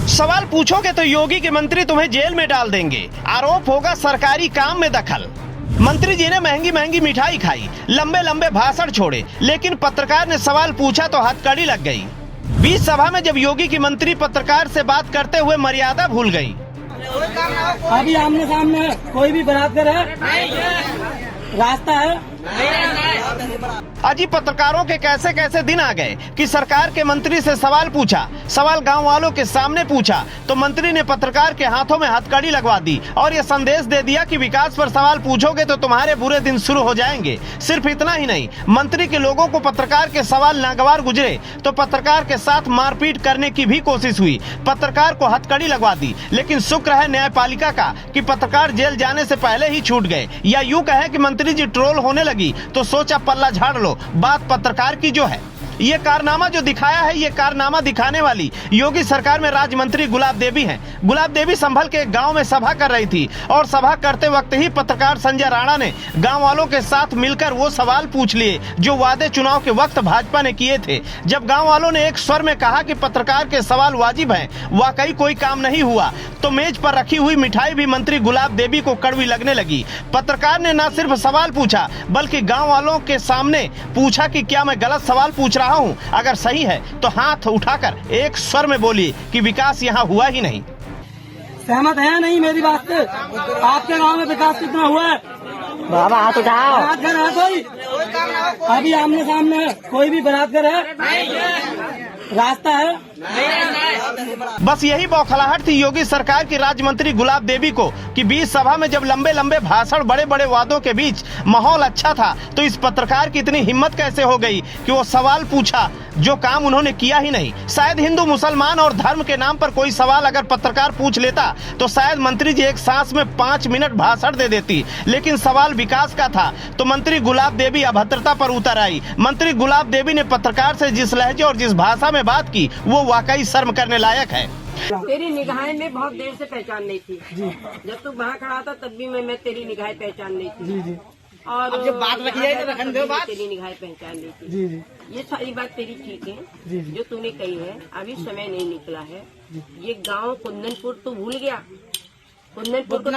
सवाल पूछोगे तो योगी के मंत्री तुम्हें जेल में डाल देंगे। आरोप होगा सरकारी काम में दखल। मंत्री जी ने महंगी महंगी मिठाई खाई, लंबे लंबे भाषण छोड़े, लेकिन पत्रकार ने सवाल पूछा तो हथकड़ी लग गई। बीच सभा में जब योगी की मंत्री पत्रकार से बात करते हुए मर्यादा भूल गई। अभी आमने सामने है, कोई भी बराबर है, रास्ता है। अजी पत्रकारों के कैसे कैसे दिन आ गए कि सरकार के मंत्री से सवाल पूछा, सवाल गांव वालों के सामने पूछा तो मंत्री ने पत्रकार के हाथों में हथकड़ी लगवा दी और ये संदेश दे दिया कि विकास पर सवाल पूछोगे तो तुम्हारे बुरे दिन शुरू हो जाएंगे। सिर्फ इतना ही नहीं, मंत्री के लोगों को पत्रकार के सवाल नागवार गुजरे तो पत्रकार के साथ मारपीट करने की भी कोशिश हुई। पत्रकार को हथकड़ी लगवा दी, लेकिन शुक्र है न्यायपालिका का कि पत्रकार जेल जाने से पहले ही छूट गए। या यूं कहे कि मंत्री जी ट्रोल होने लगी तो सोचा पल्ला झाड़ लो, बात पत्रकार की जो है। ये कारनामा जो दिखाया है, ये कारनामा दिखाने वाली योगी सरकार में राज्य मंत्री गुलाब देवी हैं। गुलाब देवी संभल के एक गांव में सभा कर रही थी और सभा करते वक्त ही पत्रकार संजय राणा ने गांव वालों के साथ मिलकर वो सवाल पूछ लिए जो वादे चुनाव के वक्त भाजपा ने किए थे। जब गांव वालों ने एक स्वर में कहा कि पत्रकार के सवाल वाजिब हैं, वाकई कोई काम नहीं हुआ, तो मेज पर रखी हुई मिठाई भी मंत्री गुलाब देवी को कड़वी लगने लगी। पत्रकार ने न सिर्फ सवाल पूछा बल्कि गाँव वालों के सामने पूछा कि क्या मैं गलत सवाल पूछ रहा हूँ, अगर सही है तो हाथ उठाकर एक स्वर में बोली कि विकास यहाँ हुआ ही नहीं। सहमत है नहीं मेरी बात से? आपके गांव में विकास कितना हुआ है? बाबा हाथ उठाओ। बराबर है कोई? अभी आमने सामने है, कोई भी बराबर है, रास्ता है। बस यही बौखलाहट थी योगी सरकार की राज्य मंत्री गुलाब देवी को कि बीच सभा में जब लंबे लंबे भाषण, बड़े बड़े वादों के बीच माहौल अच्छा था तो इस पत्रकार की इतनी हिम्मत कैसे हो गई कि वो सवाल पूछा जो काम उन्होंने किया ही नहीं। शायद हिंदू मुसलमान और धर्म के नाम पर कोई सवाल अगर पत्रकार पूछ लेता तो शायद मंत्री जी एक सांस में 5 मिनट भाषण दे देती, लेकिन सवाल विकास का था तो मंत्री गुलाब देवी अभद्रता पर उतर आई। मंत्री गुलाब देवी ने पत्रकार से जिस लहजे और जिस भाषा में बात की वो वाकई शर्म करने लायक है। तेरी निगाहें में बहुत देर से पहचान नहीं थी जब तू वहाँ खड़ा था तब भी मैं तेरी निगाहें पहचान नहीं थी। और जब बात रखी है तो रखन दो बात। तेरी निगाहें पहचान नहीं थी। ये सारी बात तेरी ठीक है जो तूने कही है, अभी समय नहीं निकला है। ये गांव कुंदनपुर तो भूल गया, कुंदनपुर भी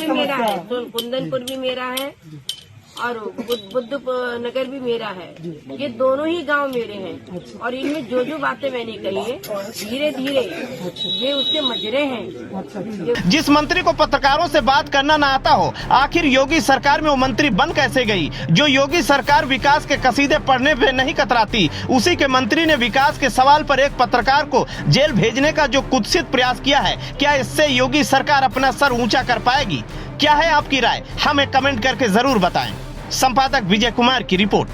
मेरा है, कुंदनपुर भी मेरा है और बुद्ध नगर भी मेरा है। ये दोनों ही गांव मेरे हैं और इनमें जो जो बातें मैंने कही है धीरे धीरे ये उसके मजरे हैं। जिस मंत्री को पत्रकारों से बात करना ना आता हो, आखिर योगी सरकार में वो मंत्री बन कैसे गई? जो योगी सरकार विकास के कसीदे पढ़ने पे नहीं कतराती, उसी के मंत्री ने विकास के सवाल पर एक पत्रकार को जेल भेजने का जो कुत्सित प्रयास किया है, क्या इससे योगी सरकार अपना सर ऊंचा कर पाएगी? क्या है आपकी राय? हमें कमेंट करके जरूर बताएं। संपादक विजय कुमार की रिपोर्ट।